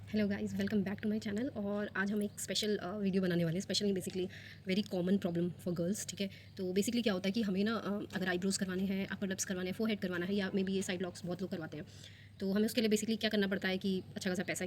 Hello guys, welcome back to my channel. और आज हम एक स्पेशल वीडियो बनाने वाले हैं। Specially basically very common problem for girls. ठीक है, तो बेसिकली क्या होता है कि हमें ना अगर आईब्रोज़ करवाने हैं, अपर लिप्स करवाने हैं, फोरहेड करवाना है, या मे बी ये साइड लॉक्स बहुत लोग करवाते हैं, तो हमें उसके लिए बेसिकली क्या करना पड़ता है कि अच्छा खासा पैसा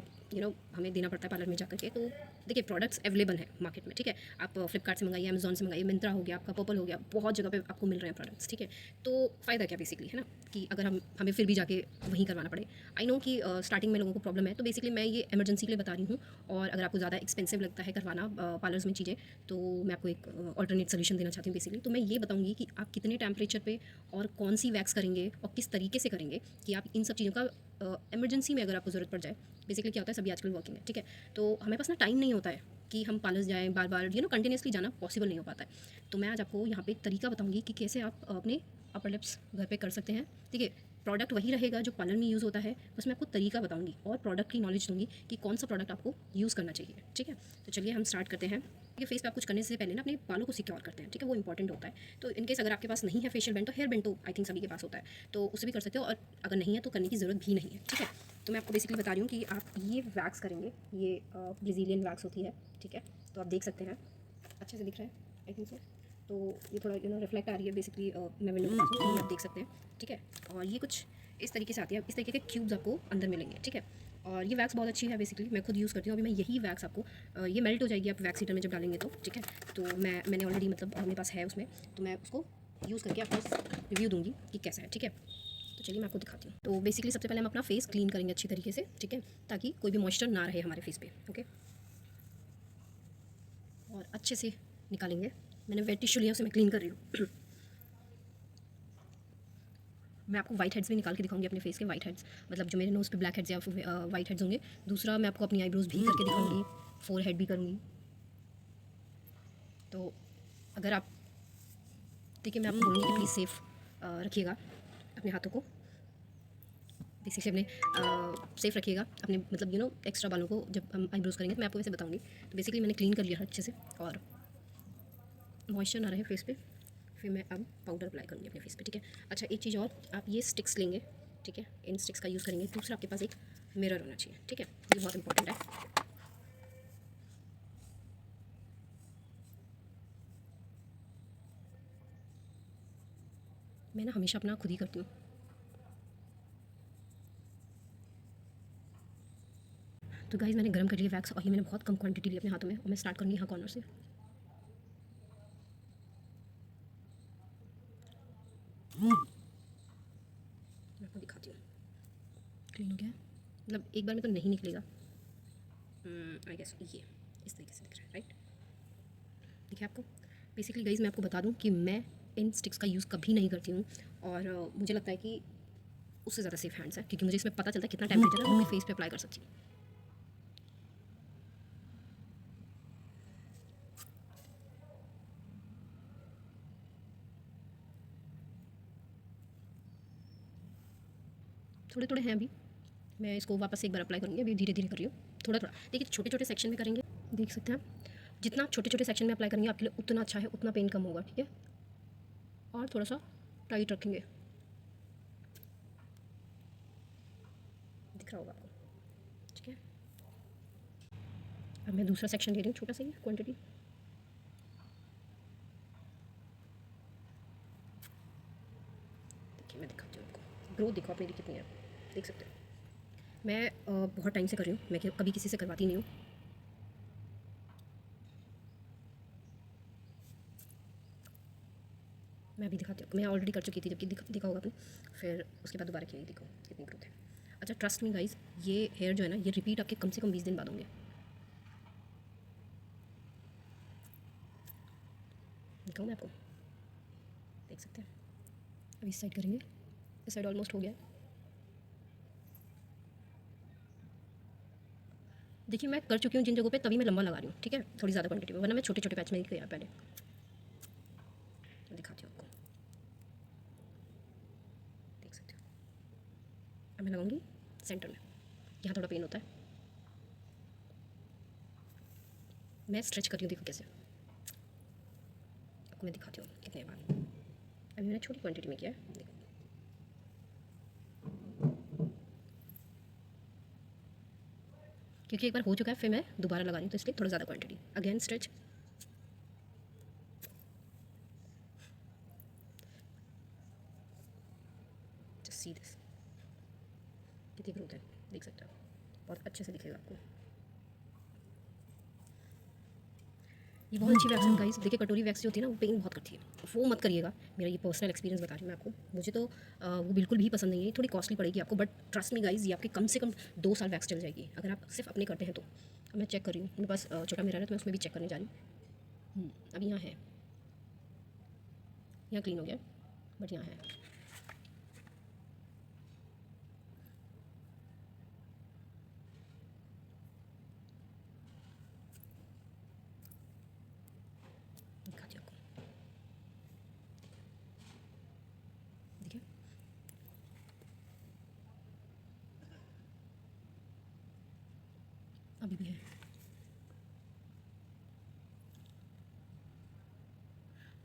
हमें देना पड़ता है पार्लर में जाकर के। तो देखिए, प्रोडक्ट्स अवेलेबल हैं मार्केट में। ठीक है, आप फ्लिपकार्ट से मंगाइए, अमेजॉन से मंगाइए, मिंत्रा हो गया, आपका पर्पल हो गया, बहुत जगह पे आपको मिल रहे हैं प्रोडक्ट्स। ठीक है, तो फ़ायदा क्या बेसिकली है ना, कि अगर हमें फिर भी जाके वहीं करवाना पड़े। आई नो कि स्टार्टिंग में लोगों को प्रॉब्लम है, तो बेसिकली मैं ये इमरजेंसी के लिए बता रही हूँ। और अगर आपको ज़्यादा एक्सपेंसिव लगता है करवाना पार्लर्स में चीज़ें, तो मैं आपको एक ऑल्टरनेट सोल्यूशन देना चाहती हूँ बेसिकली। तो मैं ये बताऊँगी कि आप कितने टेम्परेचर पे और कौन सी वैक्स करेंगे और किस तरीके से करेंगे, कि आप इन सब चीज़ों का इमरजेंसी में अगर आपको ज़रूरत पड़ जाए। बेसिकली क्या होता है, सभी आजकल वर्किंग है। ठीक है, तो हमें पास ना टाइम नहीं होता है कि हम पार्लर्स जाएँ बार बार, कंटिन्यूसली जाना पॉसिबल नहीं हो पाता है। तो मैं आज आपको यहाँ पे एक तरीका बताऊँगी कि कैसे आप अपने अपर लिप्स घर पे कर सकते हैं। ठीक है, प्रोडक्ट वही रहेगा जो पार्लर में यूज़ होता है, बस मैं आपको तरीका बताऊंगी और प्रोडक्ट की नॉलेज दूंगी कि कौन सा प्रोडक्ट आपको यूज़ करना चाहिए। ठीक है, तो चलिए हम स्टार्ट करते हैं। ये फेस पे आप कुछ करने से पहले ना अपने बालों को सिक्योर करते हैं। ठीक है, वो इंपॉर्टेंट होता है। तो इनकेस अगर आपके पास नहीं है फेशियल बैंड, तो हेयर बैंड तो आई थिंक सभी के पास होता है, तो उससे भी कर सकते हो। और अगर नहीं है तो करने की ज़रूरत भी नहीं है। ठीक है, तो मैं आपको बेसिकली बता रही हूँ कि आप ये वैक्स करेंगे। ये ब्राज़ीलियन वैक्स होती है। ठीक है, तो आप देख सकते हैं, अच्छे से दिख रहा है आई थिंक सो। तो ये थोड़ा रिफ्लेक्ट आ रही है बेसिकली, मैं विंडो के पास हूँ, ये आप देख सकते हैं। ठीक है, और ये कुछ इस तरीके से आती है, इस तरीके के क्यूब्स आपको अंदर मिलेंगे। ठीक है, और ये वैक्स बहुत अच्छी है बेसिकली, मैं खुद यूज़ करती हूँ। अभी मैं यही वैक्स आपको ये मेल्ट हो जाएगी आप वैक्स हीटर में जब डालेंगे तो। ठीक है, तो मैंने ऑलरेडी मतलब मेरे पास है उसमें, तो मैं उसको यूज़ करके आपको रिव्यू दूंगी कि कैसा है। ठीक है, तो चलिए मैं आपको दिखाती हूँ। तो बेसिकली सबसे पहले हम अपना फेस क्लीन करेंगे अच्छी तरीके से। ठीक है, ताकि कोई भी मॉइस्चर ना रहे हमारे फेस पे। ओके, और अच्छे से निकालेंगे। मैंने वेट टिश्यू लिया, उसे मैं क्लीन कर रही हूँ। मैं आपको वाइट हेड्स भी निकाल के दिखाऊंगी अपने फेस के। वाइट हेड्स मतलब जो मेरे नोज़ पे ब्लैक हेड्स या वाइट हेड्स होंगे। दूसरा, मैं आपको अपनी आईब्रोज भी करके दिखाऊंगी, फोर हेड भी करूँगी। तो अगर आप देखिए, मैं आपको बोलूँगी कि प्लीज़ सेफ़ रखिएगा अपने हाथों को। बेसिकली अपने सेफ़ रखिएगा अपने, मतलब एक्स्ट्रा बालों को जब हम आईब्रोज करेंगे। तो मैं आपको वैसे बताऊँगी। तो बेसिकली मैंने क्लीन कर लिया है अच्छे से, और मॉइस्चर ना रहे फेस पे। फिर मैं अब पाउडर अप्लाई करूँगी अपने फेस पे। ठीक है, अच्छा एक चीज़ और, आप ये स्टिक्स लेंगे। ठीक है, इन स्टिक्स का यूज़ करेंगे। दूसरा, आपके पास एक मिरर होना चाहिए। ठीक है, ये बहुत इंपॉर्टेंट है। मैं ना हमेशा अपना खुद ही करती हूँ। तो गाइस, मैंने गर्म कर लिया वैक्स, और ये मैंने बहुत कम क्वांटिटी ली अपने हाथों में, और मैं स्टार्ट करूँगी यहाँ कॉर्नर से। मैं आपको दिखाती हूँ। क्लीन हो गया है? मतलब एक बार में तो नहीं निकलेगा। आई गेस ये इस तरीके से दिख रहा है, राइट? देखिए आपको, बेसिकली गाइस मैं आपको बता दूँ कि मैं इन स्टिक्स का यूज़ कभी नहीं करती हूँ। और मुझे लगता है कि उससे ज़्यादा सेफ हैंड्स है, क्योंकि मुझे इसमें पता चलता है कितना टेम्परेचर है, मैं अपने फेस पे अप्लाई कर सकती हूँ। थोड़े थोड़े हैं अभी, मैं इसको वापस से एक बार अप्लाई करूँगी। अभी धीरे धीरे कर रही हूँ, थोड़ा थोड़ा। देखिए, छोटे छोटे सेक्शन में करेंगे, देख सकते हैं आप। जितना आप छोटे छोटे सेक्शन में अप्लाई करेंगे आपके लिए उतना अच्छा है, उतना पेन कम होगा। ठीक है, और थोड़ा सा टाइट रखेंगे, दिख रहा होगा आपको। ठीक है, अब मैं दूसरा सेक्शन ले रही हूँ, छोटा सा ही क्वान्टिटी। देखिए, मैं दिखाती हूँ आपको, ग्रोथ देखो आप मेरी कितनी है, देख सकते हैं। मैं बहुत टाइम से कर रही हूँ, मैं कभी किसी से करवाती नहीं हूँ। मैं अभी दिखाती हूँ, मैं ऑलरेडी कर चुकी थी जबकि दिखा होगा आपने। फिर उसके बाद दोबारा किया, देखो कितनी ग्रोथ है। अच्छा, ट्रस्ट मी गाइज, ये हेयर जो है ना, ये रिपीट आपके कम से कम 20 दिन बाद होंगे। दिखाऊँ मैं आपको, देख सकते हैं। अब इस साइड करेंगे, इस साइड ऑलमोस्ट हो गया है। देखिए, मैं कर चुकी हूँ जिन जगहों पे, तभी मैं लंबा लगा रही हूँ। ठीक है, थोड़ी ज़्यादा क्वांटिटी में, वरना मैं छोटे छोटे पैच में ही किया पहले। मैं दिखाती हूँ आपको, देख सकते हो। अब मैं लगाऊंगी सेंटर में, यहाँ थोड़ा पेन होता है। मैं स्ट्रेच कर रही हूँ, देखो कैसे। आपको मैं दिखाती हूँ कितने बार। अभी मैंने छोटी क्वांटिटी में किया है, देखो। क्योंकि एक बार हो चुका है, फिर मैं दोबारा लगा रही हूँ, तो इसलिए थोड़ा ज़्यादा quantity. Again stretch, just see this, कितनी ग्रोथ है, देख सकते हो, बहुत अच्छे से दिखेगा आपको। ये बहुत अच्छी वैक्स है गाइस। देखिए कटोरी वैक्स जो होती है ना, वो पेन बहुत करती है, वो मत करिएगा। मेरा ये पर्सनल एक्सपीरियंस बता रही हूँ मैं आपको। मुझे तो वो बिल्कुल भी पसंद नहीं है, थोड़ी कॉस्टली पड़ेगी आपको, बट ट्रस्ट मी गाइस, ये आपके कम से कम 2 साल वैक्स चल जाएगी अगर आप सिर्फ अपने करते हैं तो। अब मैं चेक कर रही हूँ, मेरे पास छोटा मिरर है, तो मैं उसमें भी चेक करने जा रही हूँ। अब यहाँ है, यहाँ क्लीन हो गया, बट यहाँ है। दिखाती हूँ आपको, देखिए अभी भी है।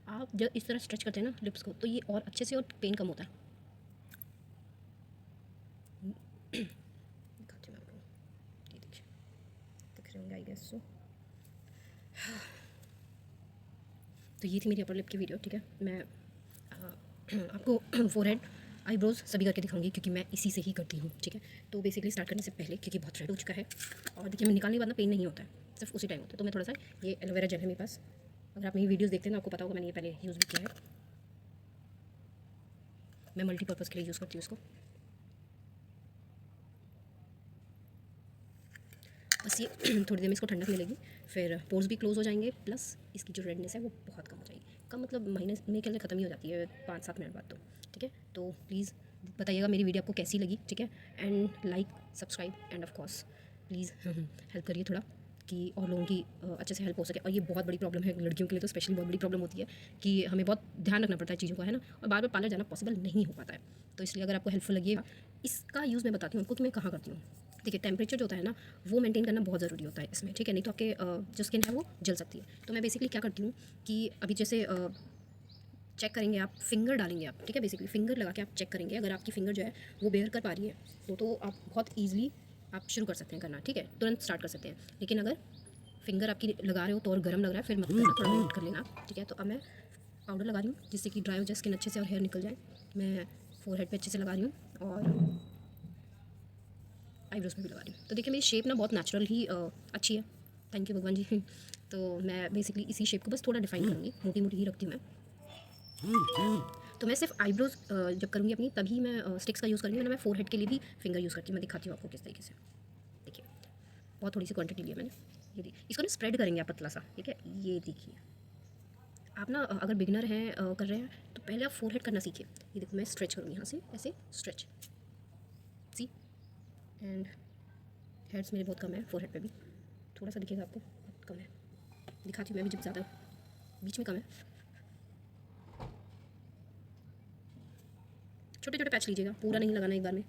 आप जब इस तरह स्ट्रेच करते हैं ना लिप्स को, तो ये और अच्छे से और पेन कम होता है। दिखाती हूँ मैं आपको, ये देखिए, दिख रहे होंगे आई गेस सो। तो ये थी मेरी अपर लिप की वीडियो, ठीक है। मैं आपको फोरहेड, आईब्रोज सभी करके दिखाऊंगी, क्योंकि मैं इसी से ही करती हूँ, ठीक है। तो बेसिकली स्टार्ट करने से पहले, क्योंकि बहुत रेड हो चुका है, और देखिए मैं निकालने के बाद ना पेन नहीं होता है, सिर्फ उसी टाइम होता है। तो मैं थोड़ा सा, ये एलोवेरा जेल है मेरे पास, अगर आप मेरी वीडियोस देखते हैं ना आपको पता होगा, मैंने ये पहले यूज़ भी किया है। मैं मल्टीपर्पज़ के लिए यूज़ करती हूँ इसको। बस ये थोड़ी देर में इसको ठंडक मिलेगी, फिर पोर्स भी क्लोज हो जाएंगे, प्लस इसकी जो रेडनेस है वो बहुत कम हो जाएगी। कम मतलब महीने में के लिए ख़त्म ही हो जाती है 5-7 मिनट बाद तो, ठीक है। तो प्लीज़ बताइएगा मेरी वीडियो आपको कैसी लगी, ठीक है। And like, subscribe end of course please help करिए थोड़ा, कि और लोगों की अच्छे से हेल्प हो सके। और ये बहुत बड़ी प्रॉब्लम है लड़कियों के लिए, तो स्पेशली बहुत बड़ी प्रॉब्लम होती है कि हमें बहुत ध्यान रखना पड़ता है चीज़ों का, है ना, और बार बार पार्लर जाना पॉसिबल नहीं हो पाता है। तो इसलिए अगर आपको हेल्पफुल लगे, इसका यूज़ मैं बताती हूँ आपको कि मैं कहाँ करती हूँ। देखिए टेम्परेचर जो होता है ना, वो मेंटेन करना बहुत ज़रूरी होता है इसमें, ठीक है, नहीं तो आपके जो स्किन है वो जल सकती है। तो मैं बेसिकली क्या करती हूँ कि अभी जैसे चेक करेंगे आप, फिंगर डालेंगे आप, ठीक है, बेसिकली फिंगर लगा के आप चेक करेंगे। अगर आपकी फिंगर जो है वो बेयर कर पा रही है तो आप बहुत ईजिली आप शुरू कर सकते हैं करना, ठीक है, तुरंत स्टार्ट कर सकते हैं। लेकिन अगर फिंगर आपकी लगा रहे हो तो और गर्म लग रहा है, फिर मत करना, थोड़ा वेट कर लेना, ठीक है। तो अब मैं पाउडर लगा रही हूँ जिससे कि ड्राई हो जाए स्किन अच्छे से और हेयर निकल जाए। मैं फोरहेड पे अच्छे से लगा रही हूँ और आईब्रोज में भी लगा रही हूँ। तो देखिए मेरी शेप ना बहुत नेचुरल ही अच्छी है, थैंक यू भगवान जी। तो मैं बेसिकली इसी शेप को बस थोड़ा डिफाइन करूँगी, मोटी मोटी ही रखती हूँ मैं। तो मैं सिर्फ आईब्रोज जब करूँगी अपनी, तभी मैं स्टिक्स का यूज़ करूँगी, वरना मैं फोरहेड के लिए भी फिंगर यूज़ करती हूँ। मैं दिखाती हूँ आपको किस तरीके से। देखिए बहुत थोड़ी सी क्वांटिटी ली है मैंने, ये देखिए, इसको ना स्प्रेड करेंगे आप पतला सा, ठीक है। ये देखिए आप ना अगर बिगिनर हैं कर रहे हैं तो पहले आप फोरहेड करना सीखिए। ये देखो मैं स्ट्रेच करूँगी यहाँ से, ऐसे स्ट्रेच, सी। एंड हेड्स मेरे बहुत कम है, फोरहेड पे भी थोड़ा सा दिखेगा आपको, बहुत कम है। दिखाती हूँ मैं भी जब ज़्यादा बीच में कम है। छोटे छोटे पैच लीजिएगा, पूरा नहीं लगाना एक बार में।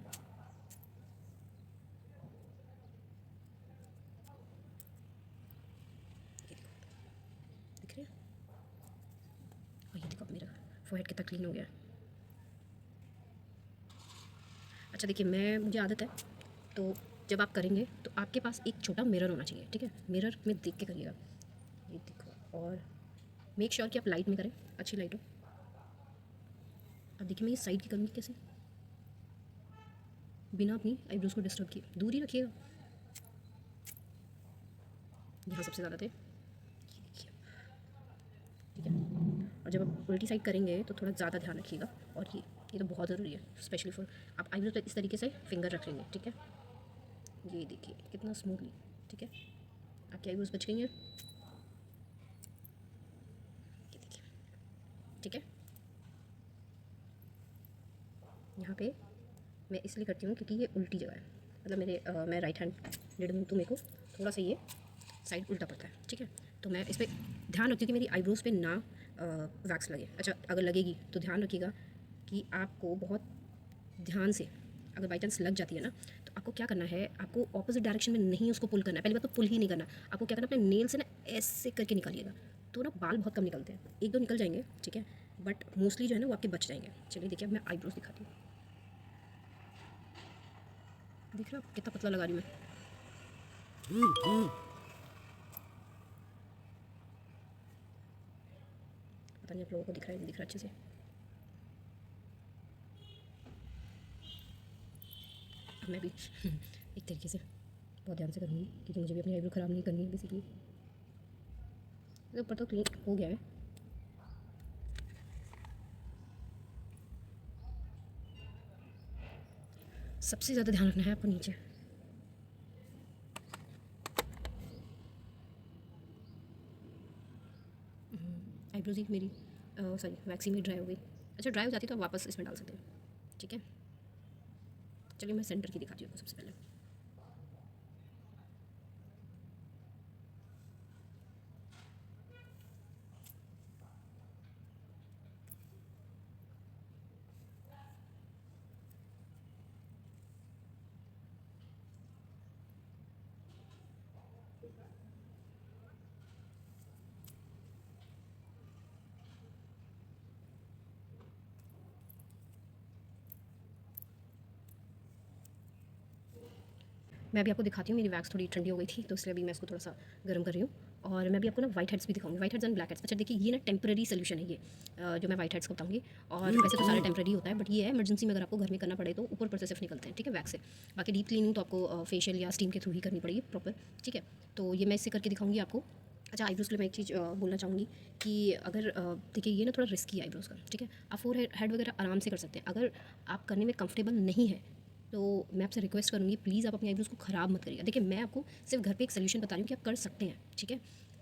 दिख रहे हैं, और ये देखो मेरा फोरहेड कितना क्लीन हो गया है। अच्छा देखिए मुझे आदत है, तो जब आप करेंगे तो आपके पास एक छोटा मिरर होना चाहिए, ठीक है। मिरर में देख के करिएगा, ये देखो, और मेक श्योर कि आप लाइट में करें, अच्छी लाइट हो। अब देखिए मैं ये साइड की करूँगी कैसे, बिना अपनी आईब्रोज को डिस्टर्ब किए, दूर ही रखिएगा। यहाँ सबसे ज़्यादा थे, ये देखिए, ठीक है। और जब आप उल्टी साइड करेंगे तो थोड़ा ज़्यादा ध्यान रखिएगा। और ये तो बहुत ज़रूरी है, स्पेशली फॉर आप आईब्रोज पर इस तरीके से फिंगर रख लेंगे, ठीक है। ये देखिए कितना स्मूथली, ठीक है, आपकी आईब्रोज बच गई हैं, ये देखिए, ठीक है। यहाँ पे मैं इसलिए करती हूँ क्योंकि ये उल्टी जगह है, मतलब मैं राइट हैंड डेड हूँ, तो मेरे को थोड़ा सा ये साइड उल्टा पड़ता है, ठीक है। तो मैं इस पर ध्यान रखती हूँ कि मेरी आईब्रोज पे ना वैक्स लगे। अच्छा अगर लगेगी तो ध्यान रखिएगा कि आपको बहुत ध्यान से, अगर बाई चांस लग जाती है ना, तो आपको क्या करना है, आपको ऑपोजिट डायरेक्शन में नहीं उसको पुल करना है। पहली बात तो पुल ही नहीं करना, आपको क्या करना है, अपने नेल से ना ऐसे करके निकालिएगा, तो ना बाल बहुत कम निकलते हैं, एक दो निकल जाएंगे, ठीक है, बट मोस्टली जो है ना वो आपके बच जाएंगे। चलिए देखिए अब मैं आईब्रोज दिखाती हूँ, देख रहे हो कितना पतला लगा रही हूँ मैं। पता नहीं आप लोगों को दिख रहा है नहीं दिख रहा अच्छे से। अब मैं भी एक तरीके से बहुत ध्यान से करूँगी क्योंकि मुझे भी अपनी आईब्रो ख़राब नहीं करनी है बेसिकली। ऊपर तो क्लीन हो गया है। सबसे ज़्यादा ध्यान रखना है आपको नीचे। आईब्रोज ही मेरी सॉरी वैक्सी में ड्राई हो गई। अच्छा ड्राई हो जाती तो आप वापस इसमें डाल सकते हैं, ठीक है। चलिए मैं सेंटर की दिखाती हूँ आपको सबसे पहले। मैं भी आपको दिखाती हूँ, मेरी वैक्स थोड़ी ठंडी हो गई थी तो इसलिए अभी मैं इसको थोड़ा सा गर्म कर रही हूँ। और मैं भी आपको ना वाइट हेड्स भी दिखाऊंगी, white heads and black heads. अच्छा देखिए ये ना टेम्पररी सोल्यूशन है ये, जो मैं वाइट हेड्स को बताऊंगी। और वैसे तो सारे टेम्पररी होता है बट ये है इमरजेंसी में अगर आपको घर में करना पड़े तो ऊपर ऊपर से सिर्फ निकलते हैं, ठीक है, वैक्स से। बाकी डीप क्लीनिंग तो आपको फेशियल या स्टीम के थ्रू ही करनी पड़ेगी प्रॉपर, ठीक है। तो ये मैं इससे करके दिखाऊंगी आपको। अच्छा आईब्रोज़ के लिए मैं एक चीज़ बोलना चाहूँगी कि अगर देखिए ये ना थोड़ा रिस्की है आईब्रोज़ का, ठीक है। आप फोर हेड वगैरह आराम से कर सकते हैं। अगर आप करने में कंफर्टेबल नहीं है तो मैं आपसे रिक्वेस्ट करूँगी प्लीज़ आप अपनी आईब्रोज़ को ख़राब मत करिएगा। देखिए मैं आपको सिर्फ घर पे एक सोल्यूशन बता रही हूँ कि आप कर सकते हैं, ठीक है।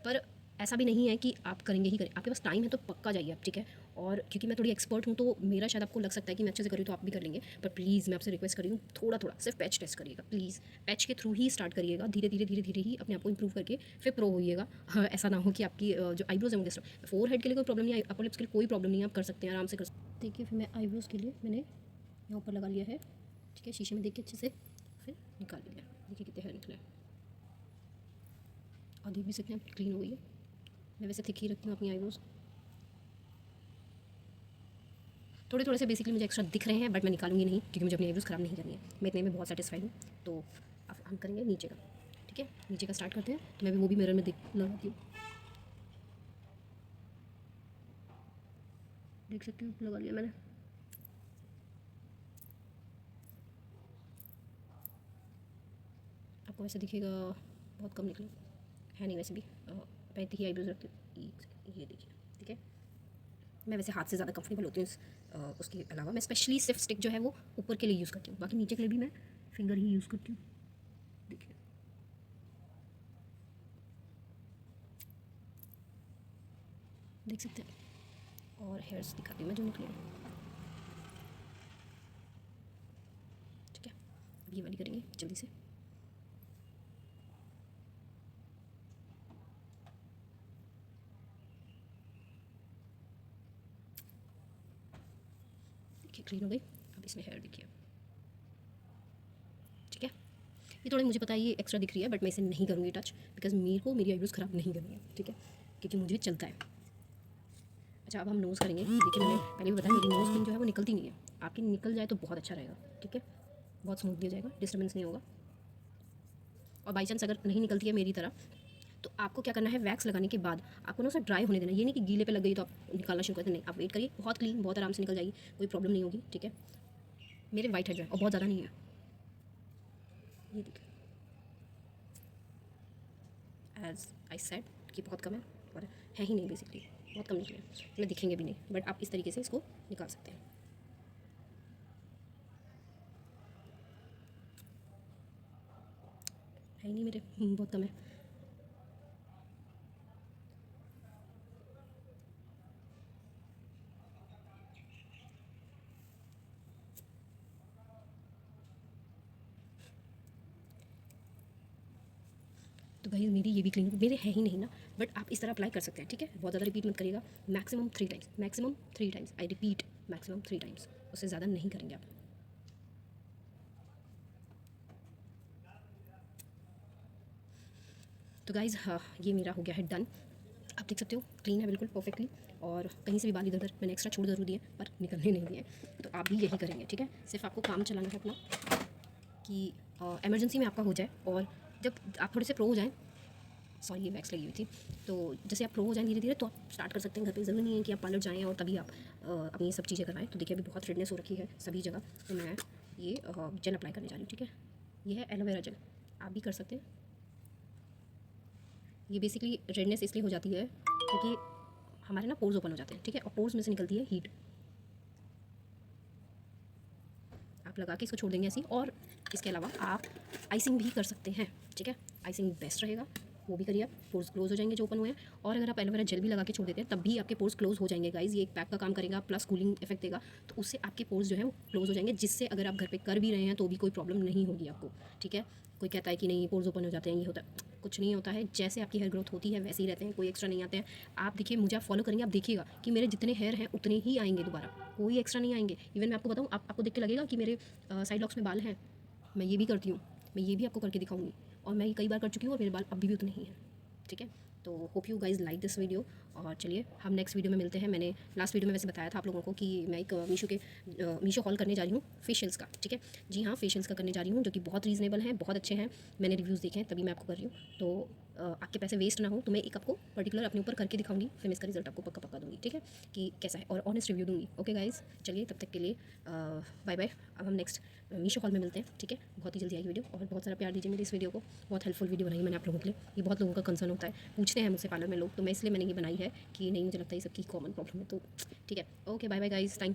पर ऐसा भी नहीं है कि आप करेंगे ही करें, आपके पास टाइम है तो पक्का जाइए आप, ठीक है। और क्योंकि मैं थोड़ी एक्सपर्ट हूँ तो मेरा शायद आपको लग सकता है कि मैं अच्छे से करूँ तो आप भी कर लेंगे, पर प्लीज़ मैं आपसे रिक्वेस्ट कर रही हूँ थोड़ा थोड़ा सिर्फ पैच टेस्ट करिएगा प्लीज़। पैच के थ्रू ही स्टार्ट करिएगा, धीरे धीरे धीरे धीरे ही अपने आप को इंप्रूव करके फिर प्रो होइएगा। हाँ, ऐसा ना हो कि आपकी जो आईब्रोज है वो फोर हेड के लिए कोई प्रॉब्लम नहीं है, अपर लिप्स के लिए कोई प्रॉब्लम नहीं है, आप कर सकते हैं आराम से कर सकते हैं। देखिए फिर मैं आईब्रोज़ के लिए मैंने यहाँ ऊपर लगा लिया है, ठीक है, शीशे में देख के अच्छे से फिर निकाल लिया। देखिए कितने हेयर निकले और देख भी सकते हैं क्लीन हो गई है। मैं वैसे थिक ही रखती हूँ अपनी आईब्रोज़, थोड़े थोड़े से बेसिकली मुझे एक्स्ट्रा दिख रहे हैं बट मैं निकालूंगी नहीं क्योंकि मुझे अपनी आईब्रोज़ ख़राब नहीं करनी है। मैं इतने में बहुत सेटिस्फाइड हूँ। तो अब हम करेंगे नीचे का, ठीक है, नीचे का स्टार्ट करते हैं। तो मैं भी वो भी मिरर में लगाती हूँ, देख सकते हो लगा लिया मैंने। आपको वैसे दिखेगा बहुत कम निकले है नहीं, वैसे भी पैंती ही आईब्रोज रखती हूँ। ये देखिए, ठीक है। मैं वैसे हाथ से ज़्यादा कंफर्टेबल होती हूँ उसके अलावा मैं स्पेशली सिर्फ स्टिक जो है वो ऊपर के लिए यूज़ करती हूँ, बाकी नीचे के लिए भी मैं फिंगर ही यूज़ करती हूँ। देखिए देख सकते हैं। और हेयर्स दिखाती हूँ मैं जो निकले हैं, ठीक है। अब ये वाली करेंगे जल्दी से। देखिए क्लीन हो गई। अब इसमें हेयर देखिए, ठीक है। ये थोड़ी मुझे पता है ये एक्स्ट्रा दिख रही है बट मैं इसे नहीं करूँगी टच बिकॉज मेरे को मेरी आईब्रोज ख़राब नहीं करनी है, ठीक है, क्योंकि मुझे चलता है। अच्छा अब हम नोज़ करेंगे। देखिए मैंने पहले भी बताया मेरी नोज़ पिन जो है वो निकलती नहीं है, आपकी निकल जाए तो बहुत अच्छा रहेगा, ठीक है, बहुत स्मूथ दिया जाएगा, डिस्टर्बेंस नहीं होगा। और बाई चांस अगर नहीं निकलती है मेरी तरह तो आपको क्या करना है, वैक्स लगाने के बाद आपको ना उसे ड्राई होने देना। ये नहीं कि गीले पे लग गई तो आप निकालना शुरू कर दें, नहीं, आप वेट करिए, बहुत क्लीन बहुत आराम से निकल जाएगी, कोई प्रॉब्लम नहीं होगी, ठीक है। मेरे वाइट हेड है और बहुत ज़्यादा नहीं है, ये देखिए एज आई सेड कि बहुत कम है और है ही नहीं बेसिकली, बहुत कम निकले, मैं दिखेंगे भी नहीं, बट आप इस तरीके से इसको निकाल सकते हैं। है ही नहीं मेरे, बहुत कम है। तो भाई मेरी ये भी क्लीनिक मेरे है ही नहीं ना, बट आप इस तरह अप्लाई कर सकते हैं, ठीक है। बहुत ज़्यादा रिपीट मत करिएगा, maximum 3 times, maximum 3 times, I repeat maximum 3 times, उससे ज़्यादा नहीं करेंगे आप। तो गाइज़ हाँ ये मेरा हो गया है डन, आप देख सकते हो क्लीन है बिल्कुल परफेक्टली, और कहीं से भी बाल इधर उधर मैंने एक्स्ट्रा छोड़ ज़रूर दिए पर निकलने नहीं दिए। तो आप भी यही करेंगे, ठीक है। सिर्फ आपको काम चलाना है अपना कि इमरजेंसी में आपका हो जाए और जब आप थोड़े से प्रो हो जाएँ, सॉरी ये वैक्स लगी हुई थी, तो जैसे आप प्रो हो जाएँ धीरे धीरे तो आप स्टार्ट कर सकते हैं घर पे। ज़रूरी नहीं है कि आप पार्लर जाएँ और तभी आप अपनी ये सब चीज़ें करवाएं। तो देखिए अभी बहुत रेडनेस हो रखी है सभी जगह, तो मैं ये जेल अप्लाई करने जा रही हूँ, ठीक है। ये है एलोवेरा जेल, आप भी कर सकते हैं। ये बेसिकली रेडनेस इसलिए हो जाती है क्योंकि हमारे ना पोर्स ओपन हो जाते हैं, ठीक है, और पोर्स में से निकलती है हीट। आप लगा के इसको छोड़ देंगे ऐसे ही। और इसके अलावा आप आइसिंग भी कर सकते हैं, ठीक है। आइसिंग बेस्ट रहेगा, वो भी करिए आप, पोर्स क्लोज हो जाएंगे जो ओपन हुए हैं। और अगर आप एलोवेरा जेल भी लगा के छोड़ देते हैं तब भी आपके पोर्स क्लोज हो जाएंगे गाइज। ये एक पैक का काम करेगा प्लस कूलिंग इफेक्ट देगा, तो उससे आपके पोर्स जो है वो क्लोज हो जाएंगे, जिससे अगर आप घर पे कर भी रहे हैं तो भी कोई प्रॉब्लम नहीं होगी आपको, ठीक है। कोई कहता है कि नहीं पोर्स ओपन हो जाते हैं, ये होता है, कुछ नहीं होता है। जैसे आपकी हेयर ग्रोथ होती है वैसे ही रहते हैं, कोई एक्स्ट्रा नहीं आते हैं। आप देखिए, मुझे आप फॉलो करेंगे, आप देखिएगा कि मेरे जितने हेयर हैं उतने ही आएंगे दोबारा, कोई एक्स्ट्रा नहीं आएंगे। इवन मैं आपको बताऊँ, आपको देख के लगेगा कि मेरे साइड लॉक्स में बाल हैं, मैं ये भी करती हूँ, मैं ये भी आपको करके दिखाऊंगी। और मैं ये कई बार कर चुकी हूँ और मेरे बाल अभी भी उतने ही हैं, ठीक है। तो hope you guys like this video. और चलिए हम नेक्स्ट वीडियो में मिलते हैं। मैंने लास्ट वीडियो में वैसे बताया था आप लोगों को कि मैं एक मीशो हॉल करने जा रही हूँ फेशियल्स का, ठीक है। जी हाँ, फेशियल्स का करने जा रही हूँ, जो कि बहुत रीज़नेबल हैं, बहुत अच्छे हैं। मैंने रिव्यूज़ देखे हैं तभी मैं आपको कर रही हूँ। तो आपके पैसे वेस्ट ना हो, तो मैं एक आपको पर्टिकुलर अपने ऊपर करके दिखाऊंगी, फिर मैं इसका रिजल्ट आपको पक्का पक्का दूंगी, ठीक है, कि कैसा है, और ऑनेस्ट रिव्यू दूंगी। ओके गाइज, चलिए तब तक के लिए बाय बाय। अब हम नेक्स्ट मीशो हॉल में मिलते हैं, ठीक है। बहुत ही जल्दी आएगी वीडियो, और बहुत सारा प्यार दीजिए मेरी इस वीडियो को। बहुत हेल्पफुल वीडियो बनाई मैंने आप लोगों के लिए। ये बहुत लोगों का कंसर्न होता है, पूछते हैं मुझसे पार्लर में लोग, तो मैं इसलिए मैंने ये बनाई है कि नहीं, मुझे लगता है ये सबकी कॉमन प्रॉब्लम है। तो ठीक है, okay bye bye guys, thank you.